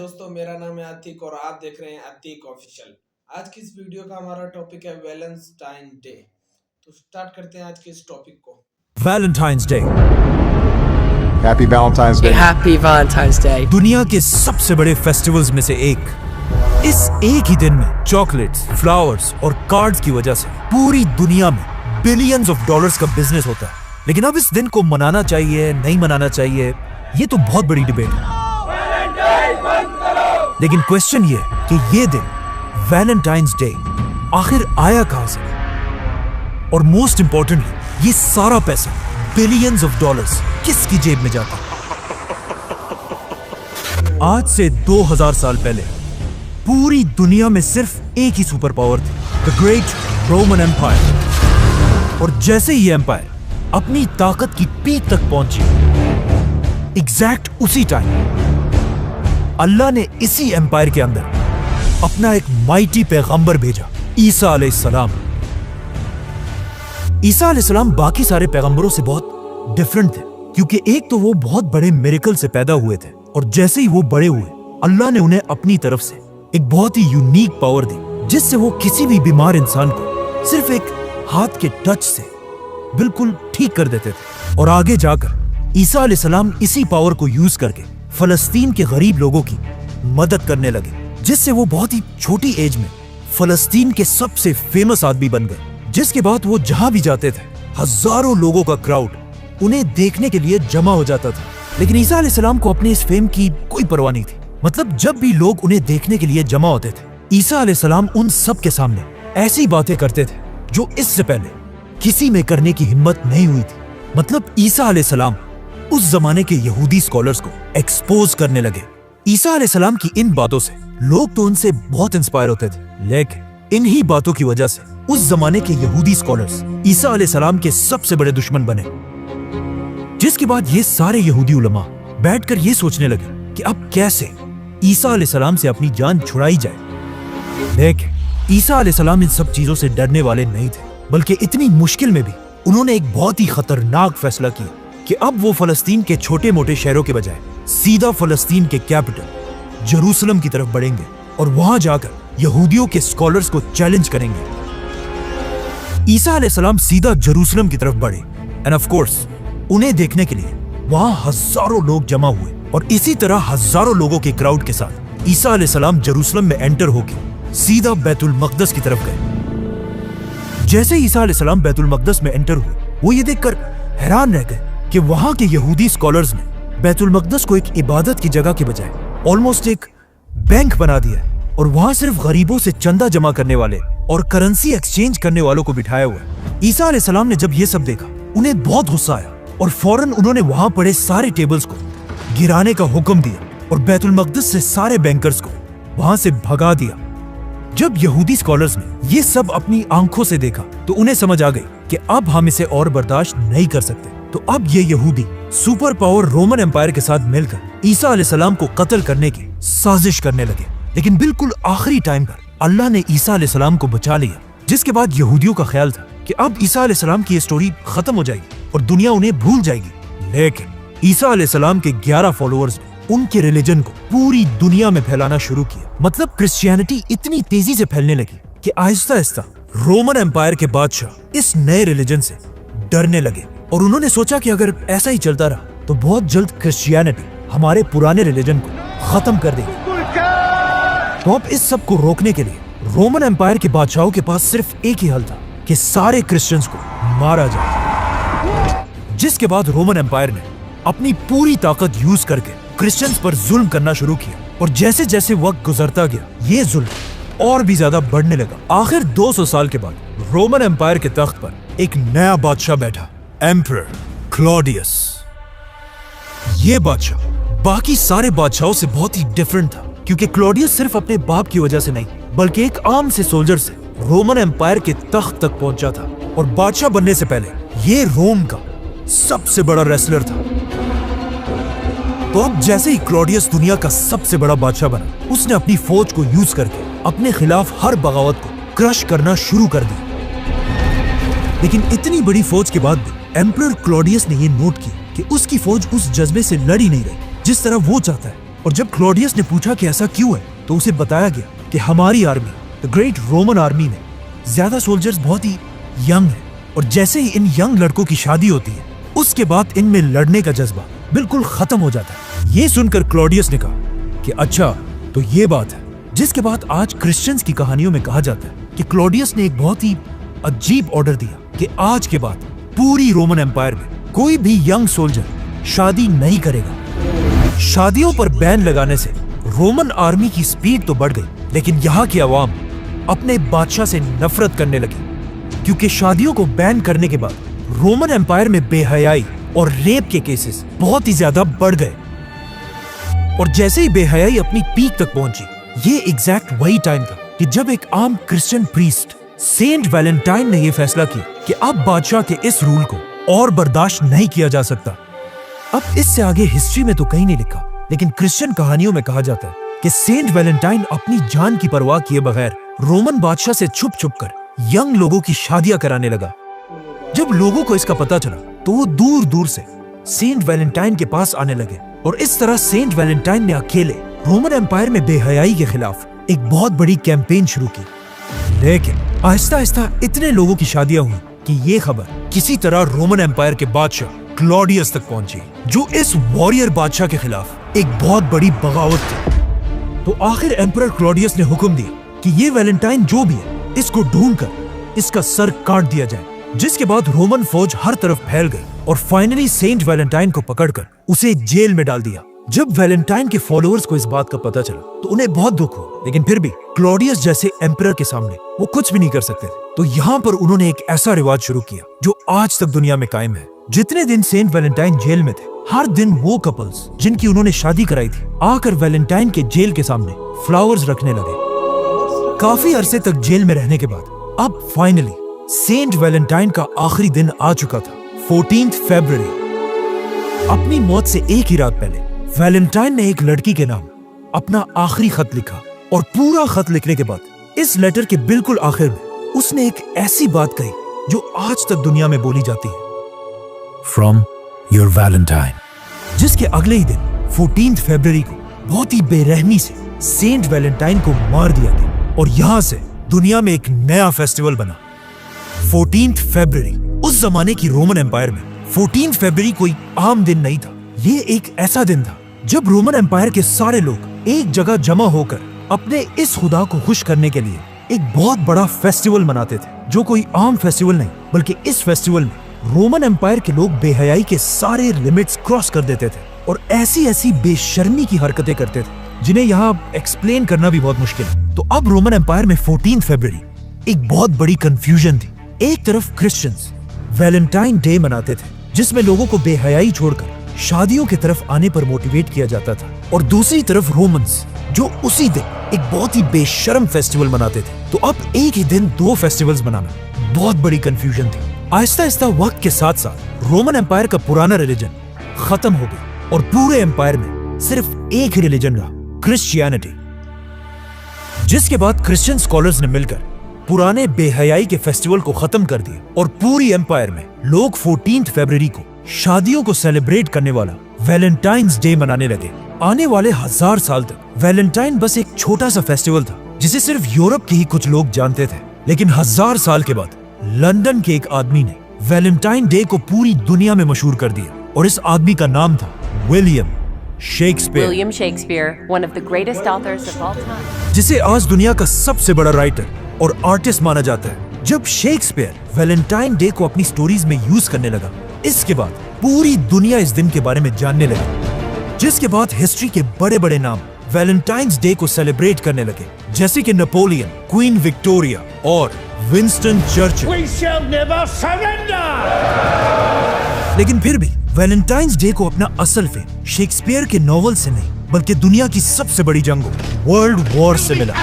दोस्तों, मेरा नाम है अतीक और आप देख रहे हैं अतीक ऑफिशियल। आज की इस वीडियो का हमारा टॉपिक है वैलेंटाइन डे। तो स्टार्ट करते हैं आज के इस टॉपिक को। Valentine's day. Happy Valentine's Day. Happy Valentine's Day. दुनिया के सबसे बड़े फेस्टिवल्स में से एक। इस एक ही दिन में चॉकलेट्स, फ्लावर्स और कार्ड्स की वजह से पूरी दुनिया में बिलियंस ऑफ डॉलर्स का बिजनेस होता है। लेकिन अब इस दिन को मनाना चाहिए, नहीं मनाना चाहिए, ये तो बहुत बड़ी डिबेट है। लेकिन क्वेश्चन ये कि ये दिन वैलेंटाइंस डे आखिर आया कहां से, और मोस्ट इंपॉर्टेंटली ये सारा पैसा बिलियंस ऑफ डॉलर्स किसकी जेब में जाता? आज से 2000 साल पहले पूरी दुनिया में सिर्फ एक ही सुपर पावर थी, द ग्रेट रोमन एम्पायर। और जैसे ही एम्पायर अपनी ताकत की पीक तक पहुंची, एग्जैक्ट उसी टाइम अल्लाह ने इसी एम्पायर के अंदर अपना एक माइटी पैगंबर भेजा, ईसा अलैहिस्सलाम। ईसा अलैहिस्सलाम बाकी सारे पैगंबरों से बहुत डिफरेंट थे, क्योंकि एक तो वो बहुत बड़े मिरेकल से पैदा हुए थे, और जैसे ही वो बड़े हुए अल्लाह ने उन्हें अपनी तरफ से एक बहुत ही यूनिक पावर दी, जिससे वो किसी भी बीमार इंसान को सिर्फ एक हाथ के टच से बिल्कुल ठीक कर देते थे। और आगे जाकर ईसा अलैहिस्सलाम इसी पावर को यूज करके फलस्तीन के गरीब लोगों की मदद करने लगे, जिससे वो बहुत ही छोटी एज में फलस्तीन के सबसे फेमस आदमी बन गए। जिसके बाद वो जहां भी जाते थे हजारों लोगों का क्राउड उन्हें देखने के लिए जमा हो जाता था। लेकिन ईसा अलैहिस्सलाम को अपने इस फेम की कोई परवाह नहीं थी। मतलब जब भी लोग उन्हें देखने के लिए जमा होते थे, ईसा अलैहिस्सलाम उन सब के सामने ऐसी बातें करते थे जो इससे पहले किसी में करने की हिम्मत नहीं हुई थी। मतलब ईसा अलैहिस्सलाम उस जमाने के यहूदी स्कॉलर्स को एक्सपोज करने लगे। ईसा अलैहिस्सलाम की इन बातों से लोग तो उनसे बहुत इंस्पायर होते थे, लेकिन इन्हीं बातों की वजह से उस जमाने के यहूदी स्कॉलर्स ईसा अलैहिस्सलाम के सबसे बड़े दुश्मन बने। जिसके बाद ये सारे यहूदी उलमा बैठकर ये सोचने लगे कि अब कैसे ईसा अलैहिस्सलाम से अपनी जान छुड़ाई जाए। लेकिन ईसा अलैहिस्सलाम इन सब चीजों से डरने वाले नहीं थे, बल्कि इतनी मुश्किल में भी उन्होंने एक बहुत ही खतरनाक फैसला किया कि अब वो फलस्तीन के छोटे मोटे शहरों के बजाय सीधा फलस्तीन के कैपिटल जेरूसलम की तरफ बढ़ेंगे और वहां जाकर यहूदियों के स्कॉलर्स को चैलेंज करेंगे। ईसा अलैहिस्सलाम सीधा जेरूसलम की तरफ बढ़े, एंड ऑफ कोर्स उन्हें देखने के लिए वहां हजारों लोग जमा हुए। और इसी तरह हजारों लोगों के क्राउड के साथ ईसा अलैहिस्सलाम जेरूसलम में एंटर होकर सीधा बैतुल मक़दस की तरफ गए। जैसे ईसा अलैहिस्सलाम बैतुल मक़दस में एंटर हुए, वो ये देखकर हैरान रह गए कि वहां के यहूदी स्कॉलर्स ने बैतुल मक़दस को एक इबादत की जगह के बजाय ऑलमोस्ट एक बैंक बना दिया, और वहां सिर्फ गरीबों से चंदा जमा करने वाले और करेंसी एक्सचेंज करने वालों को बिठाया हुआ है। ईसा अलैहिस्सलाम ने जब ये सब देखा, उन्हें बहुत गुस्सा आया और फौरन उन्होंने वहां पड़े सारे टेबल्स को गिराने का हुक्म दिया और बैतुल मक़दस से सारे बैंकर्स को वहां से भगा दिया। जब यहूदी स्कॉलर्स ने ये सब अपनी आंखों से देखा तो उन्हें समझ आ गई कि अब हम इसे और बर्दाश्त नहीं कर सकते। तो अब ये यहूदी सुपर पावर रोमन एम्पायर के साथ मिलकर ईसा अलैहिस्सलाम को कत्ल करने की साजिश करने लगे। लेकिन बिल्कुल आखिरी टाइम पर अल्लाह ने ईसा अलैहिस्सलाम को बचा लिया, जिसके बाद यहूदियों का ख्याल था कि अब ईसा अलैहिस्सलाम की ये स्टोरी खत्म हो जाएगी और दुनिया उन्हें भूल जाएगी। लेकिन ईसा अलैहिस्सलाम के 11 फॉलोअर्स ने उनके रिलीजन को पूरी दुनिया में फैलाना शुरू किया। मतलब क्रिश्चियनिटी इतनी तेजी से फैलने लगी कि आहिस्ता आहिस्ता रोमन एम्पायर के बादशाह इस नए रिलीजन से डरने लगे, और उन्होंने सोचा कि अगर ऐसा ही चलता रहा तो बहुत जल्द क्रिश्चियनिटी हमारे पुराने रिलीजन को खत्म कर देगी। तो अब इस सब को रोकने के लिए रोमन एम्पायर के बादशाहों के पास सिर्फ एक ही हल था कि सारे क्रिश्चियंस को मारा जाए। जिसके बाद रोमन एम्पायर ने अपनी पूरी ताकत यूज करके क्रिश्चियंस पर जुल्म करना शुरू किया, और जैसे जैसे वक्त गुजरता गया ये जुल्म और भी ज्यादा बढ़ने लगा। आखिर 200 साल के बाद रोमन एम्पायर के तख्त पर एक नया बादशाह बैठा, एम्परर क्लॉडियस। ये बादशाह बाकी सारे बादशाहों से बहुत ही डिफरेंट था, क्योंकि क्लॉडियस सिर्फ अपने बाप की वजह से नहीं, बल्कि एक आम से सोल्जर से रोमन एम्पायर के तख्त तक पहुंचा था, और बादशाह बनने से पहले ये रोम का सबसे बड़ा रेसलर था। तो अब जैसे ही क्लॉडियस दुनिया का सबसे बड़ा बादशाह बना, उसने अपनी फौज को यूज करके अपने खिलाफ हर बगावत को क्रश करना शुरू कर दिया। लेकिन इतनी बड़ी फौज के बाद भी एम्परर क्लॉडियस ने यह नोट किया कि उसकी फौज उस जज्बे से लड़ ही नहीं रही जिस तरह वो चाहता है। और जब क्लॉडियस ने पूछा कि ऐसा क्यों है, तो उसे बताया गया कि हमारी army, the great Roman army में ज्यादा सोल्जर्स बहुत ही यंग हैं, और जैसे ही इन यंग लड़कों की शादी होती है, उसके बाद इनमें लड़ने का जज्बा बिल्कुल खत्म हो जाता है। ये सुनकर क्लॉडियस ने कहा कि अच्छा, तो ये बात है। जिसके बाद आज क्रिश्चियंस की कहानियों में कहा जाता है कि क्लॉडियस ने एक बहुत ही अजीब ऑर्डर दिया कि आज के बाद पूरी रोमन एम्पायर में कोई भी यंग सोल्जर शादी नहीं करेगा। शादियों पर बैन लगाने से रोमन आर्मी की स्पीड तो बढ़ गई, लेकिन यहाँ की आवाम अपने बादशाह से नफरत करने लगी, क्योंकि शादियों को बैन करने के बाद रोमन एम्पायर में बेहयाई और रेप के केसेस बहुत ही ज्यादा बढ़ गए। और जैसे ही बेहयाई अपनी पीक तक पहुंची, ये एग्जैक्ट वही टाइम था कि जब एक आम क्रिश्चियन प्रीस्ट सेंट वैलेंटाइन ने यह फैसला किया कि अब बादशाह के इस रूल को और बर्दाश्त नहीं किया जा सकता। अब इससे आगे हिस्ट्री में तो कहीं नहीं लिखा, लेकिन क्रिश्चियन कहानियों में कहा जाता है कि सेंट वैलेंटाइन अपनी जान की परवाह किए बगैर रोमन बादशाह से छुप छुप कर यंग लोगों की शादियां कराने लगा। जब लोगों को इसका पता चला तो वो दूर दूर से सेंट वैलेंटाइन के पास आने लगे, और इस तरह सेंट वैलेंटाइन ने अकेले रोमन एम्पायर में बेहयाई के खिलाफ एक बहुत बड़ी कैंपेन शुरू की। लेकिन आहिस्ता आहिस्ता इतने लोगों की शादियां हुई कि ये खबर किसी तरह रोमन एम्पायर के बादशाह क्लॉडियस तक पहुंची, जो इस वॉरियर बादशाह के खिलाफ एक बहुत बड़ी बगावत थी। तो आखिर एम्परर क्लॉडियस ने हुक्म दिया कि ये वैलेंटाइन जो भी है, इसको ढूंढकर इसका सर काट दिया जाए। जिसके बाद रोमन फौज हर तरफ फैल गई और फाइनली सेंट वैलेंटाइन को पकड़कर उसे जेल में डाल दिया। जब वैलेंटाइन के फॉलोअर्स को इस बात का पता चला तो उन्हें बहुत दुख हुआ, लेकिन फिर भी क्लॉडियस जैसे एम्परर के सामने वो कुछ भी नहीं कर सकते थे। तो यहाँ पर उन्होंने एक ऐसा रिवाज शुरू किया जो आज तक दुनिया में कायम है। जितने दिन सेंट वैलेंटाइन जेल में थे, हर दिन वो कपल्स जिनकी उन्होंने शादी कराई थी आकर वैलेंटाइन के जेल के सामने फ्लावर्स रखने लगे। काफी अरसे तक जेल में रहने के बाद अब फाइनली सेंट वैलेंटाइन का आखिरी दिन आ चुका था, 14 फरवरी। अपनी मौत से एक ही रात पहले वैलेंटाइन ने एक लड़की के नाम अपना आखिरी खत लिखा, और पूरा खत लिखने के बाद इस लेटर के बिल्कुल आखिर में उसने एक ऐसी बात कही जो आज तक दुनिया में बोली जाती है, फ्रॉम योर वैलेंटाइन। जिसके अगले ही दिन 14 फरवरी को बहुत ही बेरहमी से सेंट वैलेंटाइन को मार दिया गया, और यहां से दुनिया में एक नया फेस्टिवल बना। 14 फरवरी उस जमाने की रोमन एम्पायर में 14 फरवरी कोई आम दिन नहीं था। ये एक ऐसा दिन था जब रोमन एम्पायर के सारे लोग एक जगह जमा होकर अपने इस खुदा को खुश करने के लिए एक बहुत बड़ा फेस्टिवल मनाते थे, जो कोई आम फेस्टिवल नहीं, बल्कि इस फेस्टिवल में रोमन एम्पायर के लोग बेहयाई के सारे लिमिट्स क्रॉस कर देते थे और ऐसी ऐसी बेशर्मी की हरकतें करते थे जिन्हें यहाँ एक्सप्लेन करना भी बहुत मुश्किल है। तो अब रोमन एम्पायर में 14 फरवरी एक बहुत बड़ी कंफ्यूजन थी। एक तरफ क्रिश्चियंस वैलेंटाइन डे मनाते थे, जिसमें लोगों को बेहयाई छोड़कर शादियों की तरफ आने पर मोटिवेट किया जाता था, और दूसरी तरफ रोमन्स जो उसी दिन एक बहुत ही बेशर्म फेस्टिवल मनाते थे। तो अब एक ही दिन दो फेस्टिवल्स मनाना बहुत बड़ी कंफ्यूजन थी। आहिस्ता आहिस्ता वक्त के साथ साथ रोमन एम्पायर का पुराना रिलीजन खत्म हो गया और पूरे एम्पायर में सिर्फ एक ही रिलीजन रहा, क्रिश्चियनिटी। जिसके बाद क्रिश्चियन स्कॉलर्स ने मिलकर पुराने बेहयाई के फेस्टिवल को खत्म कर दिया और पूरी एम्पायर में लोग 14 फरवरी को शादियों को सेलिब्रेट करने वाला वैलेंटाइन्स डे मनाने लगे। आने वाले 1000 साल तक वैलेंटाइन बस एक छोटा सा फेस्टिवल था जिसे सिर्फ यूरोप के ही कुछ लोग जानते थे, लेकिन 1000 साल के बाद लंदन के एक आदमी ने वैलेंटाइन डे को पूरी दुनिया में मशहूर कर दिया, और इस आदमी का नाम था William Shakespeare, one of the greatest authors of all time, जिसे आज दुनिया का सबसे बड़ा राइटर और आर्टिस्ट माना जाता है। जब शेक्सपियर वैलेंटाइन डे को अपनी स्टोरीज में यूज करने लगा, इसके बाद पूरी दुनिया इस दिन के बारे में जानने लगी, जिसके बाद हिस्ट्री के बड़े बड़े नाम वैलेंटाइन्स डे को सेलिब्रेट करने लगे, जैसे कि नेपोलियन, क्वीन विक्टोरिया और Winston Churchill. We shall never surrender! लेकिन फिर भी वैलेंटाइन्स डे को अपना असल फेम शेक्सपियर के नॉवल से नहीं, बल्कि दुनिया की सबसे बड़ी जंगों वर्ल्ड वॉर से मिला,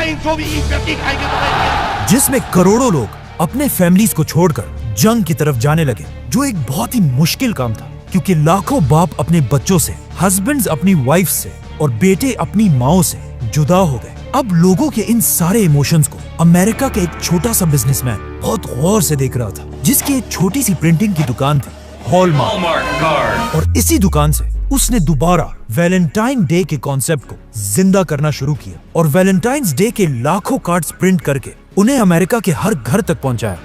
जिसमें करोड़ों लोग अपने फैमिलीज को छोड़कर जंग की तरफ जाने लगे, जो एक बहुत ही मुश्किल काम था, क्योंकि लाखों बाप अपने बच्चों से, हस्बैंड्स अपनी वाइफ से और बेटे अपनी माओ से जुदा हो गए। अब लोगों के इन सारे इमोशंस को अमेरिका के एक छोटा सा बिजनेसमैन बहुत गौर से देख रहा था, जिसकी एक छोटी सी प्रिंटिंग की दुकान थी हॉलमार्क। और इसी दुकान से उसने दोबारा वैलेंटाइन डे के कॉन्सेप्ट को जिंदा करना शुरू किया और वैलेंटाइंस डे के लाखों कार्ड्स प्रिंट करके उन्हें अमेरिका के हर घर तक पहुंचाया।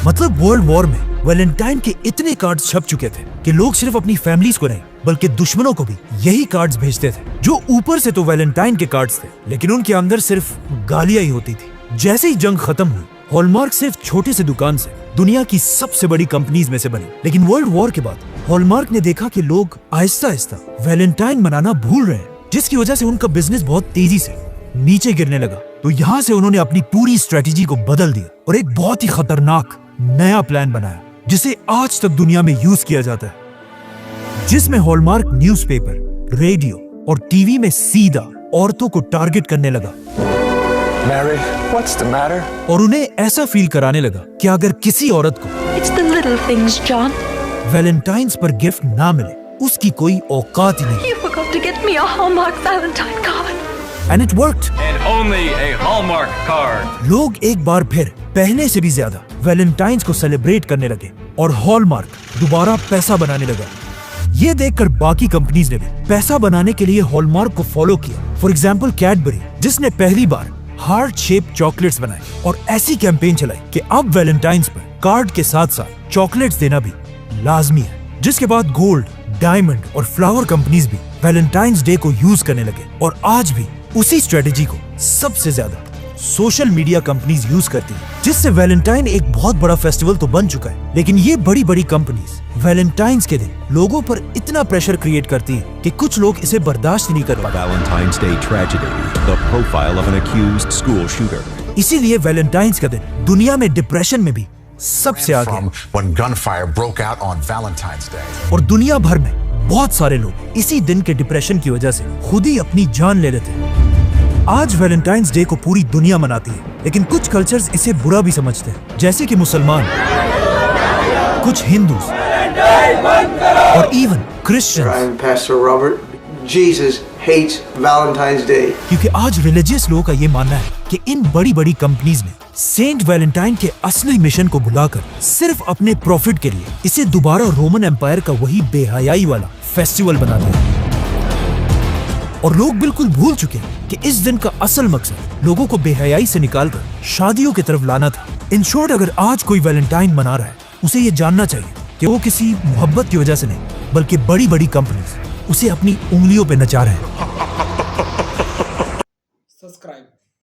मतलब वर्ल्ड वॉर में वैलेंटाइन के इतने कार्ड्स छप चुके थे कि लोग सिर्फ अपनी फैमिलीज को नहीं बल्कि दुश्मनों को भी यही कार्ड्स भेजते थे, जो ऊपर से तो वैलेंटाइन के कार्ड्स थे लेकिन उनके अंदर सिर्फ गालियां ही होती थी। जैसे ही जंग खत्म हुई, हॉलमार्क सिर्फ छोटे से दुकान से दुनिया की सबसे बड़ी कंपनीज में से बनी। लेकिन वर्ल्ड वॉर के बाद हॉलमार्क ने देखा कि लोग आहिस्ता आहिस्ता वैलेंटाइन मनाना भूल रहे हैं, जिसकी वजह से उनका बिजनेस बहुत तेजी से नीचे गिरने लगा। तो यहाँ से उन्होंने अपनी पूरी स्ट्रेटेजी को बदल दिया और एक बहुत ही खतरनाक नया प्लान बनाया जिसे आज तक दुनिया में यूज किया जाता है, जिसमें हॉलमार्क न्यूज़पेपर, रेडियो और टीवी में सीधा औरतों को टारगेट करने लगा। Mary, what's the matter? और उन्हें ऐसा फील कराने लगा कि अगर किसी औरत को It's the little things, John. Valentine's पर गिफ्ट ना मिले, उसकी कोई औकात ही नहीं। You forgot to get me a Hallmark Valentine card. And it worked. And only a Hallmark card. लोग एक बार फिर पहले से भी ज्यादा वैलेंटाइंस को सेलिब्रेट करने लगे और हॉलमार्क दोबारा पैसा बनाने लगा। ये देखकर बाकी कंपनीज ने भी पैसा बनाने के लिए हॉलमार्क को फॉलो किया। फॉर एग्जाम्पल कैडबरी, जिसने पहली बार हार्ट शेप चॉकलेट्स बनाए और ऐसी कैंपेन चलाई कि अब वैलेंटाइंस पर कार्ड के साथ साथ चॉकलेट्स देना भी लाजमी है। जिसके बाद गोल्ड, डायमंड और फ्लावर कंपनीज भी वैलेंटाइंस डे को यूज करने लगे और आज भी उसी स्ट्रेटेजी को सबसे ज्यादा सोशल मीडिया कंपनीज यूज करती हैं, जिससे वैलेंटाइन एक बहुत बड़ा फेस्टिवल तो बन चुका है। लेकिन ये बड़ी बड़ी कंपनीज वैलेंटाइंस के दिन लोगों पर इतना प्रेशर क्रिएट करती है कि कुछ लोग इसे बर्दाश्त ही नहीं कर पाते। Valentine's Day tragedy, the profile of an accused school shooter. इसीलिए वैलेंटाइंस का दिन दुनिया में डिप्रेशन में भी सबसे आगे है। When gunfire broke out on Valentine's Day. और दुनिया भर में बहुत सारे लोग इसी दिन के डिप्रेशन की वजह से खुद ही अपनी जान ले लेते हैं। आज वैलेंटाइंस डे को पूरी दुनिया मनाती है, लेकिन कुछ कल्चर्स इसे बुरा भी समझते हैं, जैसे कि मुसलमान, कुछ हिंदू और even Christians. Pastor Robert, Jesus hates Valentine's Day. क्योंकि आज रिलीजियस लोगों का ये मानना है कि इन बड़ी बड़ी कंपनीज ने सेंट वैलेंटाइन के असली मिशन को भुलाकर सिर्फ अपने प्रॉफिट के लिए इसे दोबारा रोमन एम्पायर का वही बेहयाई वाला फेस्टिवल बना दिया। और लोग बिल्कुल भूल चुके हैं कि इस दिन का असल मकसद लोगों को बेहयाई से निकालकर शादियों की तरफ लाना था। इन शॉर्ट, अगर आज कोई वैलेंटाइन मना रहा है, उसे ये जानना चाहिए कि वो किसी मोहब्बत की वजह से नहीं बल्कि बड़ी बड़ी कंपनीज उसे अपनी उंगलियों पे नचा रहे हैं।